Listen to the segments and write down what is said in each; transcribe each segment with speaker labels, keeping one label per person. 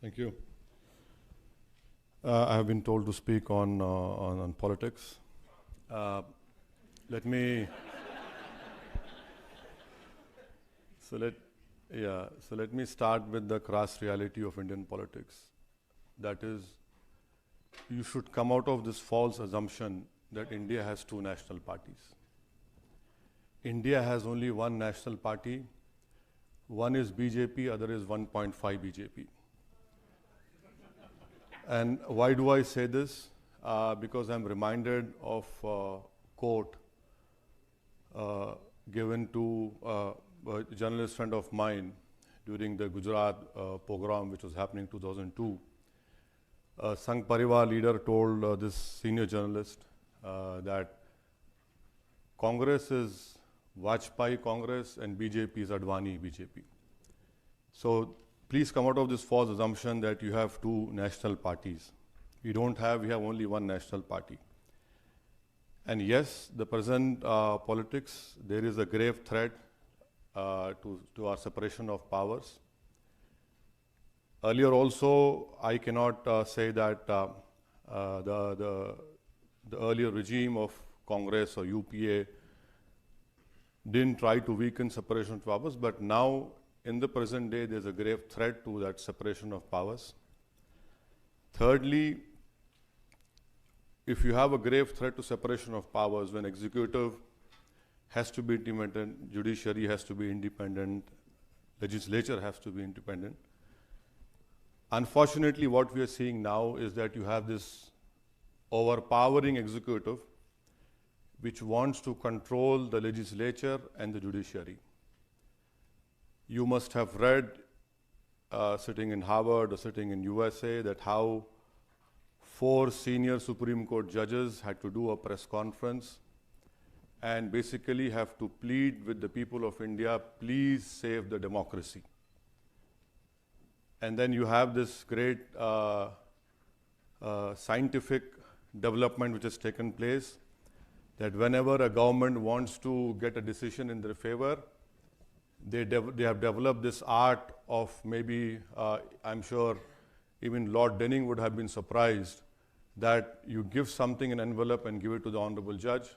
Speaker 1: Thank you. I have been told to speak on politics. Let me so let me start with the crass reality of Indian politics. That is, you should come out of this false assumption that India has two national parties. India has only one national party. One is BJP, other is 1.5 BJP. And why do I say this? Because I'm reminded of a quote given to a journalist friend of mine during the Gujarat pogrom, which was happening in 2002. Sangh Parivar leader told this senior journalist that Congress is Vajpayee Congress and BJP is Advani BJP. So please come out of this false assumption that you have two national parties. We have only one national party. And yes, the present politics, there is a grave threat to our separation of powers. Earlier also, I cannot say that the earlier regime of Congress or UPA didn't try to weaken separation of powers, but now in the present day, there's a grave threat to that separation of powers. Thirdly, if you have a grave threat to separation of powers, when executive has to be independent, judiciary has to be independent, legislature has to be independent. Unfortunately, what we are seeing now is that you have this overpowering executive which wants to control the legislature and the judiciary. You must have read, sitting in Harvard or sitting in USA, that how 4 senior Supreme Court judges had to do a press conference and basically have to plead with the people of India, please save the democracy. And then you have this great scientific development which has taken place, that whenever a government wants to get a decision in their favor, they have developed this art of maybe, I'm sure even Lord Denning would have been surprised that you give something in an envelope and give it to the honorable judge,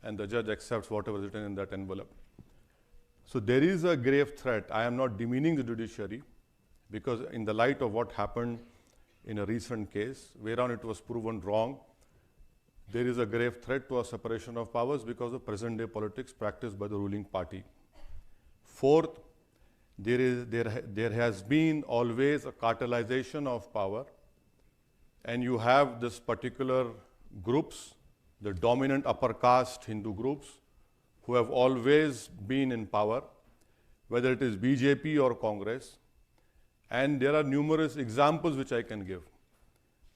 Speaker 1: and the judge accepts whatever is written in that envelope. So there is a grave threat. I am not demeaning the judiciary, because in the light of what happened in a recent case, whereon it was proven wrong, there is a grave threat to a separation of powers because of present day politics practiced by the ruling party. Fourth, there has been always a cartelization of power, and you have this particular groups, the dominant upper caste Hindu groups, who have always been in power, whether it is BJP or Congress, and there are numerous examples which I can give.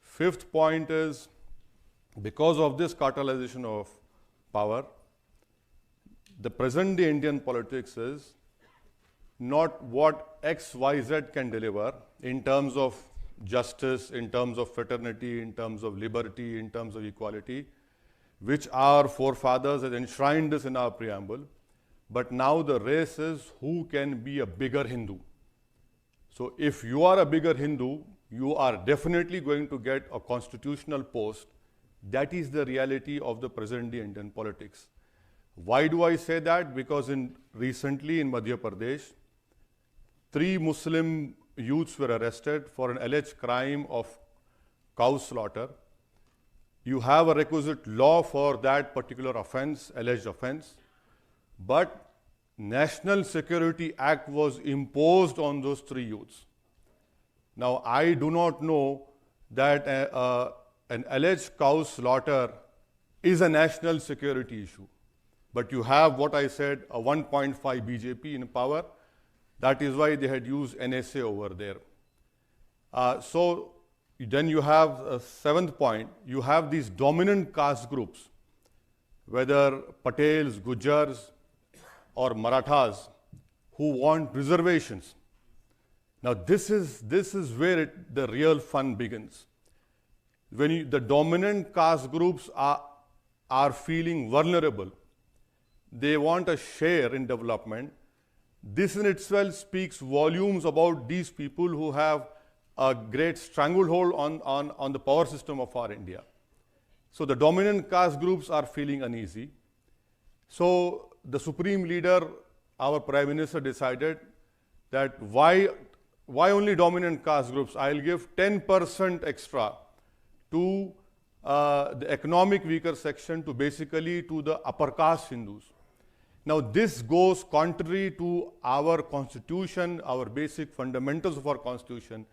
Speaker 1: Fifth point is, because of this cartelization of power, the present day Indian politics is not what XYZ can deliver in terms of justice, in terms of fraternity, in terms of liberty, in terms of equality, which our forefathers had enshrined this in our preamble. But now the race is who can be a bigger Hindu. So if you are a bigger Hindu, you are definitely going to get a constitutional post. That is the reality of the present day Indian politics. Why do I say that? Because recently in Madhya Pradesh, 3 Muslim youths were arrested for an alleged crime of cow slaughter. You have a requisite law for that particular offense, alleged offense, but National Security Act was imposed on those 3 youths. Now, I do not know that an alleged cow slaughter is a national security issue. But you have what I said, a 1.5 BJP in power. That is why they had used NSA over there. So then you have a 7th point. You have these dominant caste groups, whether Patels, Gujars, or Marathas, who want reservations. Now this is where the real fun begins. When the dominant caste groups are feeling vulnerable, they want a share in development. This in itself speaks volumes about these people who have a great stranglehold on the power system of our India. So the dominant caste groups are feeling uneasy. So the supreme leader, our Prime Minister, decided that why only dominant caste groups? I'll give 10% extra to the economic weaker section, to basically to the upper caste Hindus. Now this goes contrary to our constitution, our basic fundamentals of our constitution,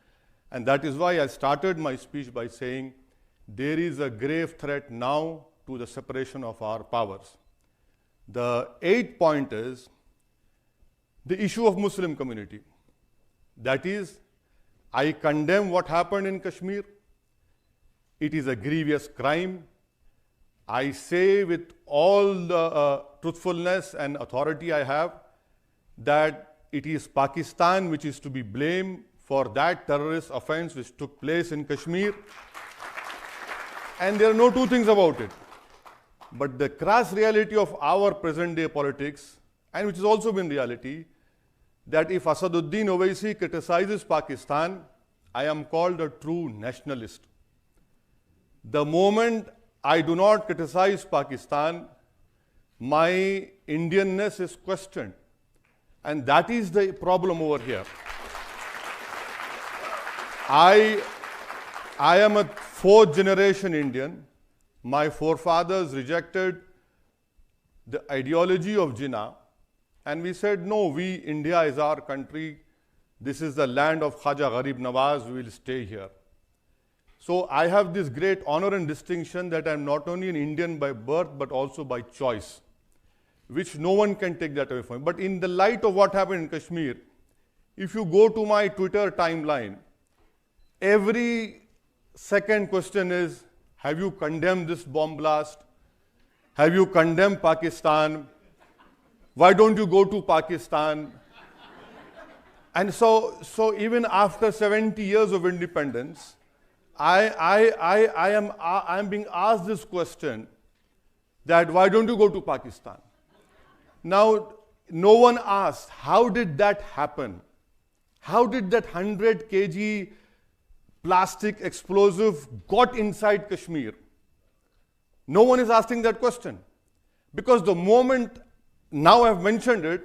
Speaker 1: and that is why I started my speech by saying there is a grave threat now to the separation of our powers. The 8th point is the issue of Muslim community. That is, I condemn what happened in Kashmir. It is a grievous crime. I say with all the truthfulness and authority I have that it is Pakistan which is to be blamed for that terrorist offense which took place in Kashmir. And there are no two things about it. But the crass reality of our present day politics, and which has also been reality, that if Asaduddin Owaisi criticizes Pakistan, I am called a true nationalist. The moment I do not criticize Pakistan, my Indianness is questioned. And that is the problem over here. I am a 4th generation Indian. My forefathers rejected the ideology of Jinnah, and we said, no, India is our country. This is the land of Khaja Gharib Nawaz. We will stay here. So I have this great honor and distinction that I am not only an Indian by birth, but also by choice, which no one can take that away from me. But in the light of what happened in Kashmir, if you go to my Twitter timeline, every second question is, have you condemned this bomb blast? Have you condemned Pakistan? Why don't you go to Pakistan? And so even after 70 years of independence, I am being asked this question, that why don't you go to Pakistan? Now, no one asked, how did that happen? How did that 100 kg plastic explosive got inside Kashmir? No one is asking that question. Because the moment, now I've mentioned it,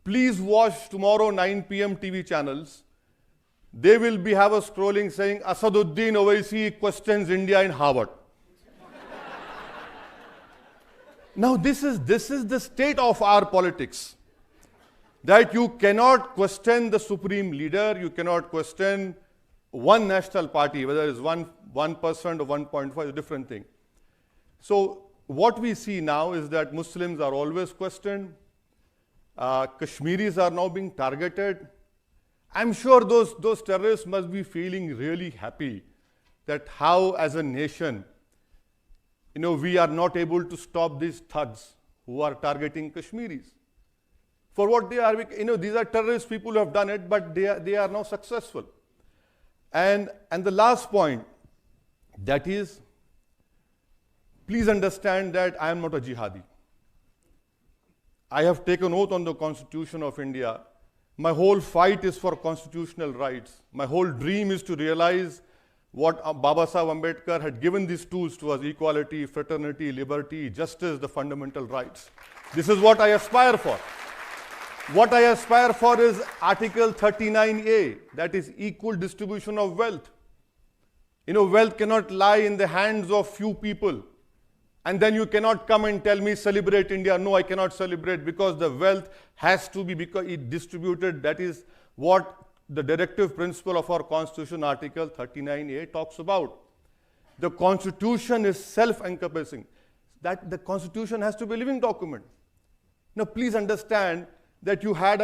Speaker 1: please watch tomorrow 9 p.m. TV channels. They will have a scrolling saying, Asaduddin Owaisi questions India in Harvard. Now this is the state of our politics. That you cannot question the supreme leader, you cannot question one national party, whether it's 1% or 1.5 is a different thing. So what we see now is that Muslims are always questioned. Kashmiris are now being targeted. I'm sure those terrorists must be feeling really happy that how as a nation, we are not able to stop these thugs who are targeting Kashmiris. For what they are, these are terrorist people who have done it, but they are now successful. And the last point, that is, please understand that I am not a jihadi. I have taken oath on the Constitution of India. My whole fight is for constitutional rights. My whole dream is to realize what Baba Sahib Ambedkar had given these tools to us: equality, fraternity, liberty, justice, the fundamental rights. This is what I aspire for. What I aspire for is Article 39A, that is equal distribution of wealth. Wealth cannot lie in the hands of few people. And then you cannot come and tell me, celebrate India. No, I cannot celebrate, because the wealth has to be distributed. That is what the directive principle of our Constitution, Article 39A, talks about. The Constitution is self-encompassing. That the Constitution has to be a living document. Now, please understand that you had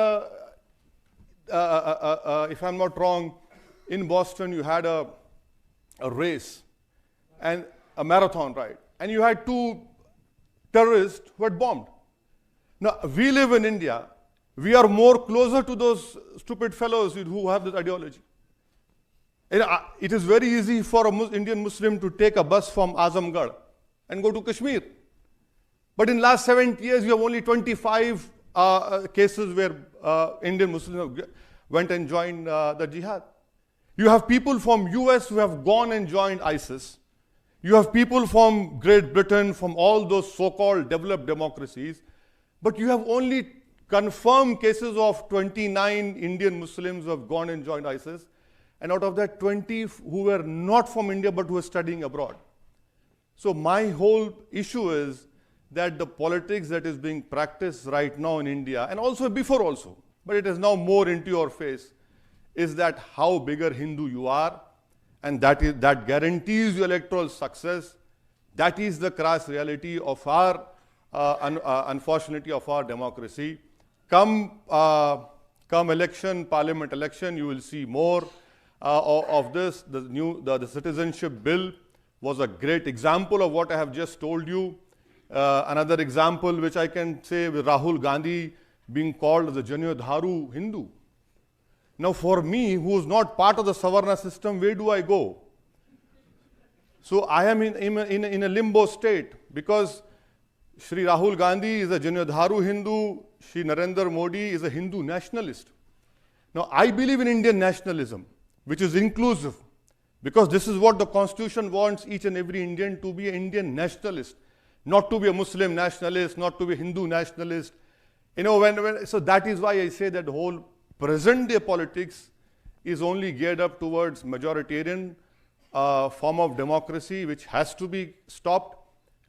Speaker 1: if I'm not wrong, in Boston, you had a race and a marathon, right? And you had 2 terrorists who had bombed. Now, we live in India. We are more closer to those stupid fellows who have this ideology. It is very easy for an Indian Muslim to take a bus from Azamgarh and go to Kashmir. But in the last 70 years, you have only 25 cases where Indian Muslims went and joined the jihad. You have people from US who have gone and joined ISIS. You have people from Great Britain, from all those so-called developed democracies. But you have only confirmed cases of 29 Indian Muslims who have gone and joined ISIS. And out of that, 20 who were not from India but who were studying abroad. So my whole issue is that the politics that is being practiced right now in India, and also before also, but it is now more into your face, is that how bigger Hindu you are, and that guarantees you electoral success. That is the crass reality of our, unfortunately, of our democracy. Come election, parliament election, you will see more of this. The citizenship bill was a great example of what I have just told you. Another example which I can say with Rahul Gandhi being called as a Janyodharu Hindu. Now for me, who is not part of the Savarna system, where do I go? So I am in a limbo state, because Shri Rahul Gandhi is a Janyodharu Hindu, Shri Narendra Modi is a Hindu nationalist. Now I believe in Indian nationalism, which is inclusive, because this is what the Constitution wants each and every Indian to be: an Indian nationalist, not to be a Muslim nationalist, not to be a Hindu nationalist. You know, so that is why I say that the whole present day politics is only geared up towards majoritarian form of democracy, which has to be stopped.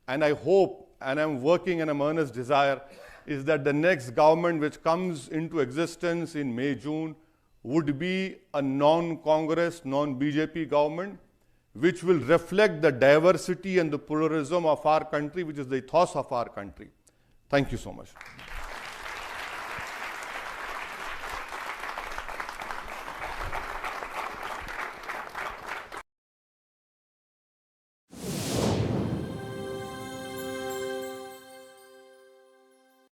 Speaker 1: And I hope, and I'm working, and my earnest desire is that the next government which comes into existence in May, June would be a non-Congress, non-BJP government, which will reflect the diversity and the pluralism of our country, which is the ethos of our country. Thank you so much.